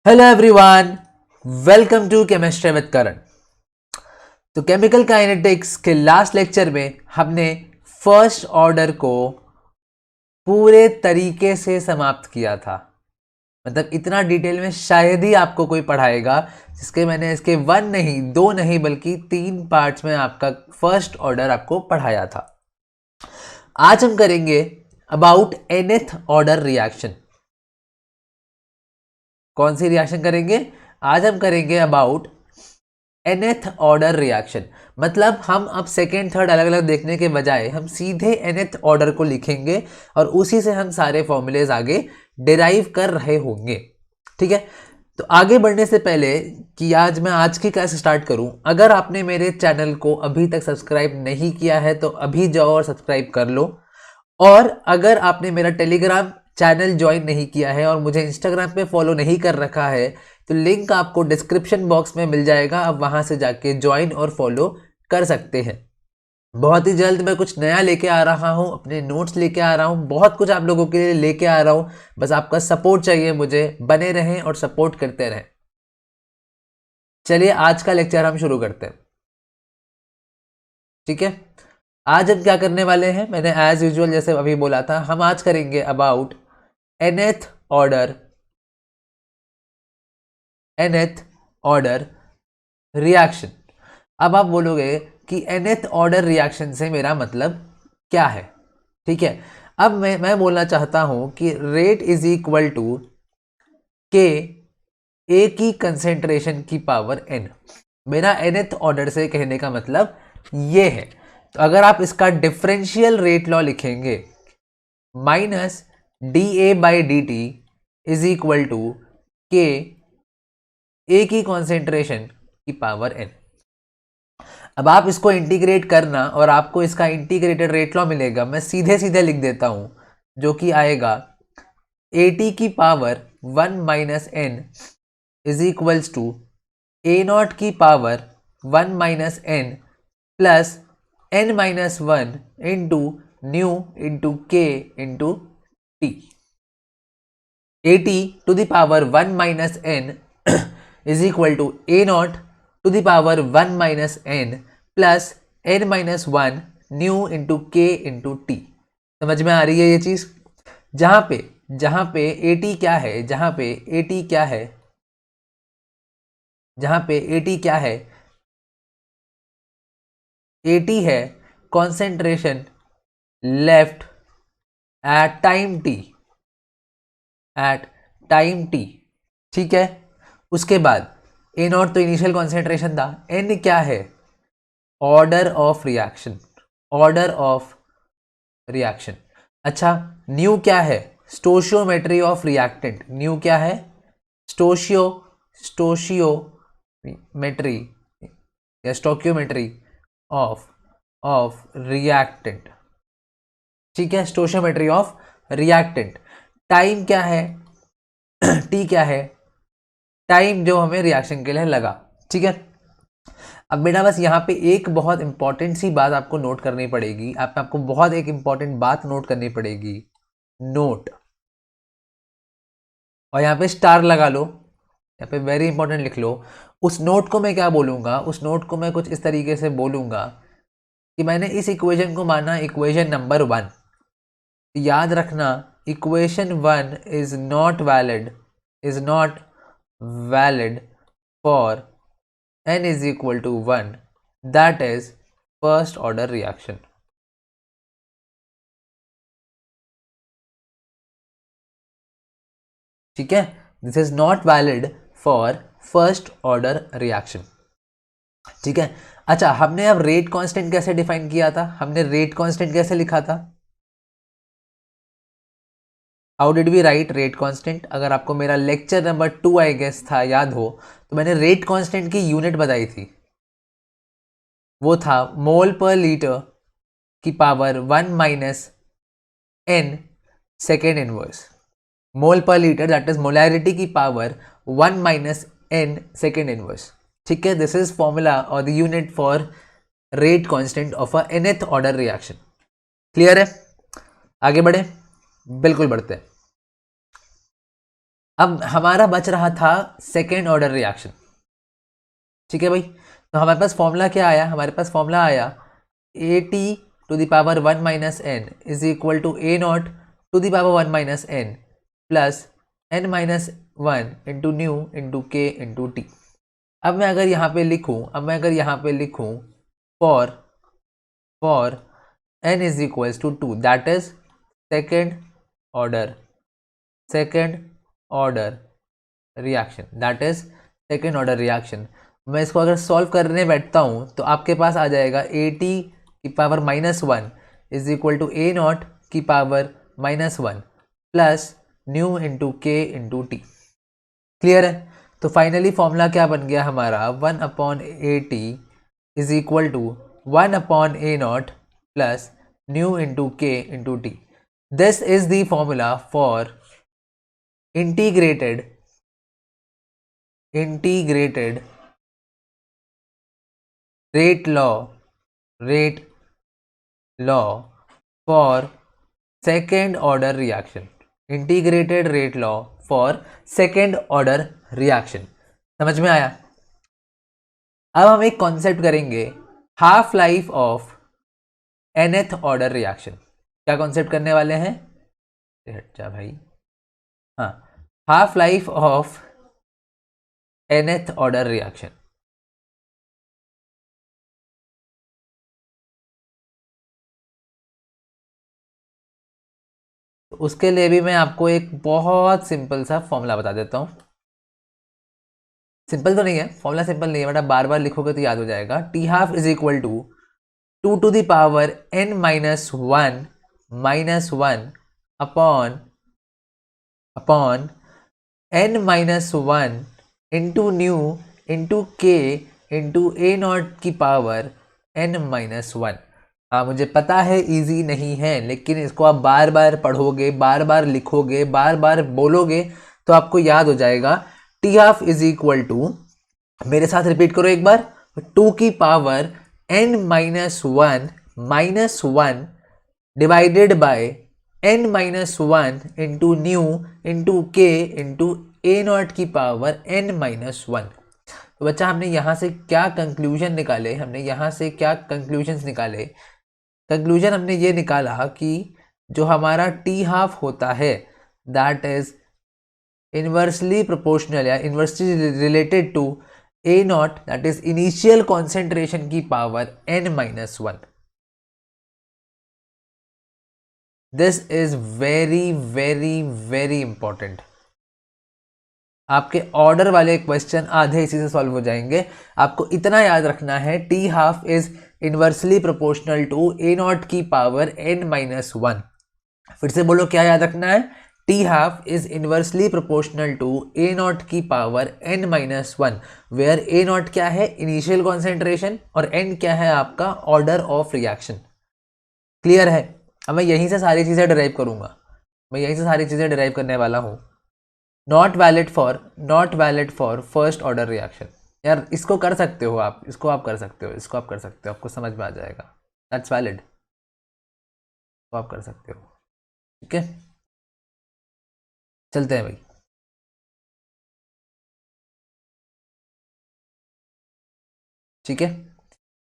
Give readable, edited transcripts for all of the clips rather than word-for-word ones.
Hello everyone, welcome to chemistry with Karan. तो chemical kinetics के last lecture में हमने फर्स्ट ऑर्डर को पूरे तरीके से समाप्त किया था। मतलब इतना डिटेल में शायद ही आपको कोई पढ़ाएगा, जिसके मैंने इसके 1 नहीं 2 नहीं बल्कि 3 पार्ट्स में आपका फर्स्ट ऑर्डर आपको पढ़ाया था। आज हम करेंगे अबाउट nth ऑर्डर रिएक्शन। कौन सी रिएक्शन करेंगे? आज हम करेंगे अबाउट nth ऑर्डर रिएक्शन। मतलब हम अब सेकेंड थर्ड अलग अलग देखने के बजाय हम सीधे nth ऑर्डर को लिखेंगे और उसी से हम सारे फॉर्मूलेज आगे डिराइव कर रहे होंगे। ठीक है, तो आगे बढ़ने से पहले कि आज की क्लास स्टार्ट करूं, अगर आपने मेरे चैनल को अभी तक सब्सक्राइब नहीं किया है तो अभी जाओ और सब्सक्राइब कर लो। और अगर आपने मेरा टेलीग्राम चैनल ज्वाइन नहीं किया है और मुझे इंस्टाग्राम पे फॉलो नहीं कर रखा है तो लिंक आपको डिस्क्रिप्शन बॉक्स में मिल जाएगा, आप वहां से जाके ज्वाइन और फॉलो कर सकते हैं। बहुत ही जल्द मैं कुछ नया लेके आ रहा हूँ, अपने नोट्स लेके आ रहा हूँ, बहुत कुछ आप लोगों के लिए लेके आ रहा हूँ। बस आपका सपोर्ट चाहिए मुझे, बने रहें और सपोर्ट करते रहें। चलिए आज का लेक्चर हम शुरू करते हैं। ठीक है, आज हम क्या करने वाले हैं, मैंने एज यूजुअल जैसे अभी बोला था, हम आज करेंगे अबाउट nth ऑर्डर रिएक्शन। अब आप बोलोगे कि nth ऑर्डर रिएक्शन से मेरा मतलब क्या है। ठीक है, अब मैं बोलना चाहता हूं कि rate is equal to K A की कंसेंट्रेशन की पावर n। मेरा nth ऑर्डर से कहने का मतलब ये है। तो अगर आप इसका डिफरेंशियल रेट लॉ लिखेंगे, minus D A by D T is equal to K A की कॉन्सेंट्रेशन की पावर n। अब आप इसको इंटीग्रेट करना और आपको इसका इंटीग्रेटेड रेट लॉ मिलेगा। मैं सीधे सीधे लिख देता हूं, जो कि आएगा ए टी की power 1 minus N is equals to A not की power 1 minus N plus N minus 1 into nu into K into T. A T to the power 1 minus N is equal to A not to the power 1 minus N plus N minus 1 nu into K into T. समझ में आ रही है ये चीज? जहां पे ए T क्या है, जहां पे ए टी क्या है, जहां पे ए टी क्या है, ए टी है concentration left at time T, at time T. ठीक है, उसके बाद ए नॉट तो इनिशियल कॉन्सेंट्रेशन था, एन क्या है, order of reaction, order of reaction. अच्छा, न्यू क्या है, स्टोशियोमेट्री ऑफ रिएक्टेंट। न्यू क्या है, स्टोशियोमेट्री या स्टोकियोमेट्री ऑफ रिएक्टेंट। ठीक है, स्टोशियोमेट्री ऑफ रिएक्टेंट। टाइम क्या है, टी क्या है, टाइम जो हमें रिएक्शन के लिए लगा। ठीक है, अब बेटा बस यहाँ पे एक बहुत इंपॉर्टेंट सी बात आपको नोट करनी पड़ेगी, आपको बहुत एक इंपॉर्टेंट बात नोट करनी पड़ेगी। नोट, और यहाँ पे स्टार लगा लो, यहाँ पे वेरी इंपॉर्टेंट लिख लो। उस नोट को मैं क्या बोलूँगा, उस नोट को मैं कुछ इस तरीके से बोलूँगा कि मैंने इस इक्वेशन को माना इक्वेशन नंबर 1। याद रखना, equation 1 is not valid for n is equal to 1, that is first order reaction। ठीक है, this is not valid for first order reaction. ठीक है, अच्छा हमने अब रेट कांस्टेंट कैसे डिफाइन किया था, हमने रेट कांस्टेंट कैसे लिखा था, how did we write rate constant? अगर आपको मेरा लेक्चर नंबर 2 आई गेस था, याद हो, तो मैंने रेट कांस्टेंट की यूनिट बताई थी, वो था मोल पर लीटर की power 1 minus N second inverse. Mole per litre, that is molarity की power 1 minus N second inverse. ठीक है, दिस इज फॉर्मूला और the unit for rate constant of a nth order reaction. Clear है? आगे बढ़े, बिल्कुल बढ़ते हैं। अब हमारा बच रहा था सेकेंड ऑर्डर रिएक्शन, ठीक है भाई। तो हमारे पास फॉर्मूला क्या आया, हमारे पास फॉर्मूला आया A T to the power 1 minus N is equal to A not to the power 1 minus N plus N minus 1 into nu into K into T. अब मैं अगर यहाँ पे लिखूँ for n is equals to 2, that is second order reaction, that is second order reaction। मैं इसको अगर solve करने बैठता हूँ तो आपके पास आ जाएगा ए टी की power -1 is equal to A not की power -1 plus nu into K into T. Clear है? तो फाइनली फॉर्मूला क्या बन गया हमारा, 1/AT is equal to 1/A0 plus nu into K into T. This is the formula for integrated rate law for second order reaction, integrated rate law for second order reaction। समझ में आया? अब हम एक कॉन्सेप्ट करेंगे, half life of nth order reaction. क्या concept करने वाले हैं? हट जा भाई। हाँ, half life of nth order reaction. तो उसके लिए भी मैं आपको एक बहुत सिंपल सा फॉर्मूला बता देता हूँ। सिंपल तो नहीं है फॉर्मूला, सिंपल नहीं है बट आप बार बार लिखोगे तो याद हो जाएगा। T half is equal to 2 to the power n minus 1 upon n minus 1 into nu into K into A not की पावर n minus 1। हाँ मुझे पता है इजी नहीं है, लेकिन इसको आप बार बार पढ़ोगे, बार बार लिखोगे, बार बार बोलोगे तो आपको याद हो जाएगा। T half is equal to, मेरे साथ रिपीट करो एक बार, 2 की power n minus 1 divided by n minus 1 into nu into K into A not की पावर n minus 1। तो बच्चा हमने यहाँ से क्या कंक्लूजन निकाले, कंक्लूजन हमने ये निकाला कि जो हमारा टी हाफ होता है दैट इज इनवर्सली प्रोपोर्शनल या inversely related to A not, that is initial concentration की power n minus 1। This is very very very important. आपके ऑर्डर वाले क्वेश्चन आधे इसी से सॉल्व हो जाएंगे। आपको इतना याद रखना है, T half is inversely proportional to A not की पावर n minus 1। फिर से बोलो क्या याद रखना है, T half is inversely proportional to A not की power n minus 1, where A not क्या है, इनिशियल कॉन्सेंट्रेशन, और n क्या है आपका ऑर्डर ऑफ रिएक्शन। क्लियर है? अब मैं यहीं से सारी चीजें डिराइव करूंगा, करने वाला हूं। Not valid for first order reaction. यार इसको कर सकते हो आप, इसको आप कर सकते हो, आपको समझ में आ जाएगा। दैट्स वैलिड, तो आप कर सकते हो। ठीक है, चलते हैं भाई। ठीक है,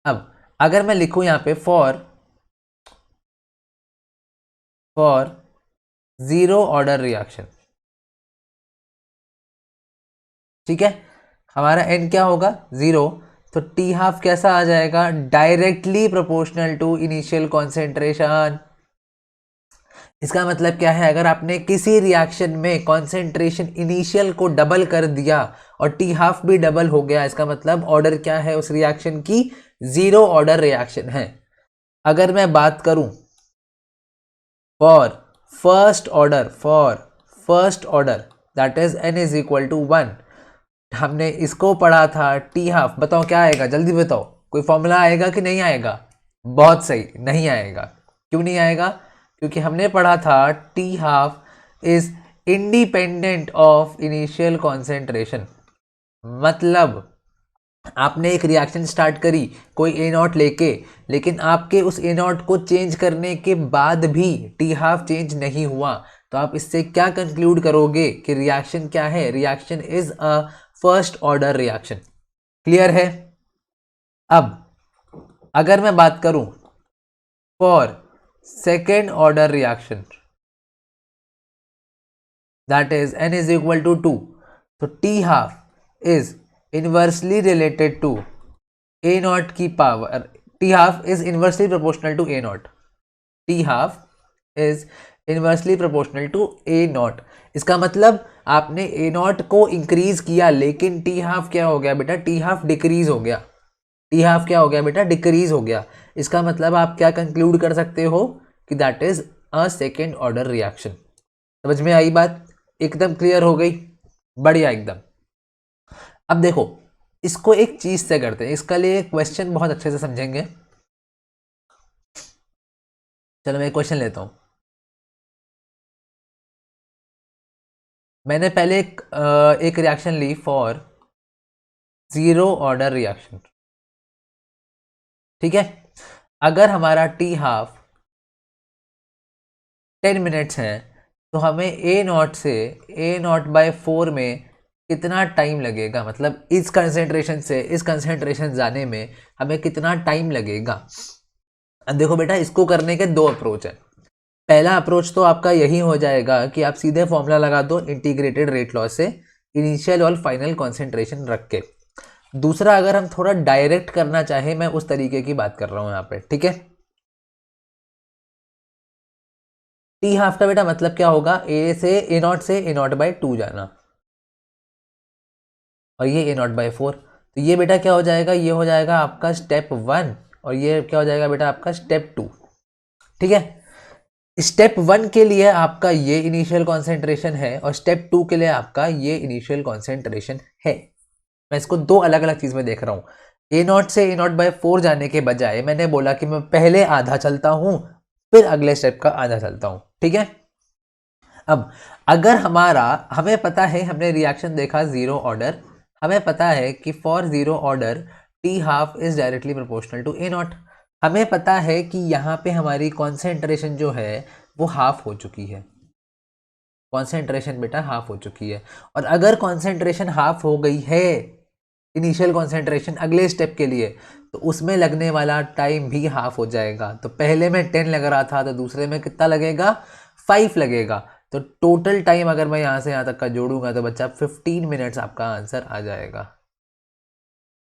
अब अगर मैं लिखूं यहाँ पे फॉर जीरो ऑर्डर रिएक्शन, ठीक है, हमारा n क्या होगा, 0। तो टी हाफ कैसा आ जाएगा, directly proportional to initial concentration. इसका मतलब क्या है, अगर आपने किसी रिएक्शन में कॉन्सेंट्रेशन इनिशियल को डबल कर दिया और टी हाफ भी डबल हो गया, इसका मतलब ऑर्डर क्या है उस रिएक्शन की, जीरो ऑर्डर रिएक्शन है। अगर मैं बात करूं for first order that is n is equal to 1, हमने इसको पढ़ा था टी हाफ। बताओ क्या आएगा, जल्दी बताओ, कोई फॉर्मूला आएगा कि नहीं आएगा? बहुत सही, नहीं आएगा। क्यों नहीं आएगा? क्योंकि हमने पढ़ा था T half is independent of initial concentration. मतलब आपने एक रिएक्शन स्टार्ट करी कोई ए नॉट लेके, लेकिन आपके उस ए नॉट को चेंज करने के बाद भी टी हाफ चेंज नहीं हुआ, तो आप इससे क्या कंक्लूड करोगे कि रिएक्शन क्या है? Reaction is a first order reaction. Clear है? अब अगर मैं बात करूं for second order reaction, that is n is equal to 2, so t half is inversely related to a naught की power, t half is inversely proportional to a naught, t half is inversely proportional to a naught। इसका मतलब आपने a naught को increase किया लेकिन t half क्या हो गया बेटा? t half डिक्रीज हो गया। t half क्या हो गया बेटा? डिक्रीज हो गया। इसका मतलब आप क्या कंक्लूड कर सकते हो कि that is a second order reaction. समझ में आई बात? एकदम क्लियर हो गई? बढ़िया एकदम। अब देखो इसको एक चीज से करते हैं, इसका लिए क्वेश्चन बहुत अच्छे से समझेंगे। चलो मैं एक क्वेश्चन लेता हूं। मैंने पहले एक रिएक्शन ली फॉर जीरो ऑर्डर रिएक्शन, ठीक है। अगर हमारा टी हाफ 10 मिनट्स है तो हमें ए नॉट से ए नॉट बाय 4 में कितना टाइम लगेगा? मतलब इस कंसेंट्रेशन से इस कंसेंट्रेशन जाने में हमें कितना टाइम लगेगा? अब देखो बेटा इसको करने के दो अप्रोच है। पहला अप्रोच तो आपका यही हो जाएगा कि आप सीधे फॉर्मूला लगा दो इंटीग्रेटेड रेट लॉ से, इनिशियल और फाइनल कॉन्सेंट्रेशन रख के। दूसरा अगर हम थोड़ा डायरेक्ट करना चाहे, मैं उस तरीके की बात कर रहा हूं यहाँ पे, ठीक है। टी हाफ का बेटा मतलब क्या होगा? ए से ए नॉट से ए नॉट बाय 2 जाना, और ये ए नॉट बाय 4। तो ये बेटा क्या हो जाएगा? ये हो जाएगा आपका स्टेप 1 और ये क्या हो जाएगा बेटा? आपका स्टेप 2, ठीक है। स्टेप 1 के लिए आपका ये इनिशियल कॉन्सेंट्रेशन है और स्टेप 2 के लिए आपका ये इनिशियल कॉन्सेंट्रेशन है। मैं इसको दो अलग अलग चीज में देख रहा हूँ। ए नॉट से ए नॉट बाय 4 जाने के बजाय मैंने बोला कि मैं पहले आधा चलता हूं फिर अगले स्टेप का आधा चलता हूं, ठीक है। अब अगर हमें पता है, हमने रिएक्शन देखा जीरो ऑर्डर, हमें पता है कि for zero order T half is directly proportional to A naught. हमें पता है कि यहाँ पे हमारी कॉन्सेंट्रेशन जो है वो हाफ हो चुकी है। कॉन्सेंट्रेशन बेटा हाफ हो चुकी है, और अगर कॉन्सेंट्रेशन हाफ हो गई है इनिशियल कॉन्सेंट्रेशन अगले स्टेप के लिए, तो उसमें लगने वाला टाइम भी हाफ हो जाएगा। तो पहले में 10 लग रहा था तो दूसरे में कितना लगेगा? 5 लगेगा। तो टोटल टाइम अगर मैं यहाँ से यहाँ तक का जोड़ूंगा तो बच्चा 15 मिनट्स आपका आंसर आ जाएगा।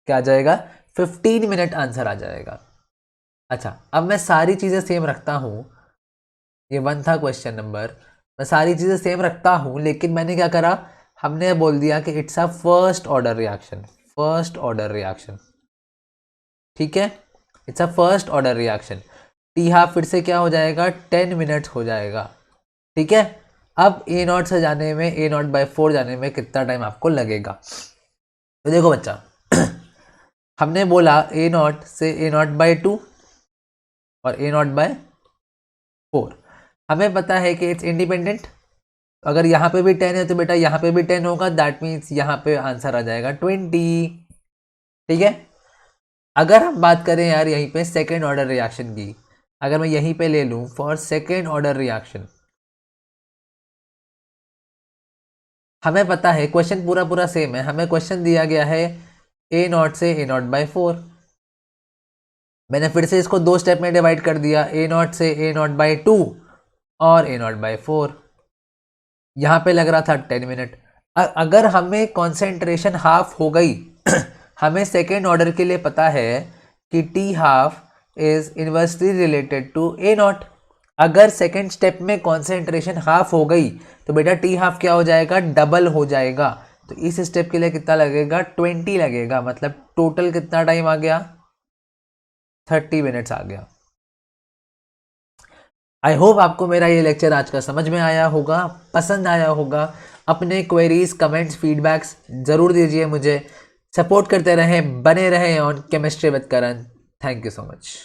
क्या आ जाएगा? 15 मिनट आंसर आ जाएगा। अच्छा अब मैं सारी चीज़ें सेम रखता हूँ, ये 1 था क्वेश्चन नंबर, मैं सारी चीज़ें सेम रखता हूँ लेकिन मैंने क्या करा? हमने बोल दिया कि it's a first order reaction, first order reaction, ठीक है। It's a first order reaction. T half फिर से क्या हो जाएगा? 10 मिनट्स हो जाएगा, ठीक है। अब ए नॉट से जाने में, ए नॉट बाय 4 जाने में कितना टाइम आपको लगेगा? तो देखो बच्चा हमने बोला ए नॉट से ए नॉट बाय 2 और ए नॉट बाय 4। हमें पता है कि इट्स इंडिपेंडेंट। अगर यहाँ पे भी 10 है तो बेटा यहाँ पे भी 10 होगा, दैट मीन्स यहाँ पे आंसर आ जाएगा 20, ठीक है। अगर हम बात करें यार यहीं पे सेकेंड ऑर्डर रिएक्शन की, अगर मैं यहीं पे ले लूं फॉर सेकेंड ऑर्डर रिएक्शन, हमें पता है क्वेश्चन पूरा पूरा सेम है। हमें क्वेश्चन दिया गया है ए नॉट से ए नॉट बाय 4। मैंने फिर से इसको दो स्टेप में डिवाइड कर दिया, ए नॉट से ए नॉट बाय 2 और ए नॉट बाय 4। यहाँ पे लग रहा था 10 मिनट। अगर हमें कॉन्सेंट्रेशन हाफ हो गई हमें सेकेंड ऑर्डर के लिए पता है कि T half is inversely related to A naught. अगर सेकेंड स्टेप में कॉन्सेंट्रेशन हाफ हो गई तो बेटा टी हाफ क्या हो जाएगा? डबल हो जाएगा। तो इस स्टेप के लिए कितना लगेगा? 20 लगेगा। मतलब टोटल कितना टाइम आ गया? 30 मिनट्स आ गया। आई होप आपको मेरा ये लेक्चर आज का समझ में आया होगा, पसंद आया होगा। अपने क्वेरीज, कमेंट्स, फीडबैक्स ज़रूर दीजिए मुझे। सपोर्ट करते रहें, बने रहें on chemistry with Karan. Thank you so much.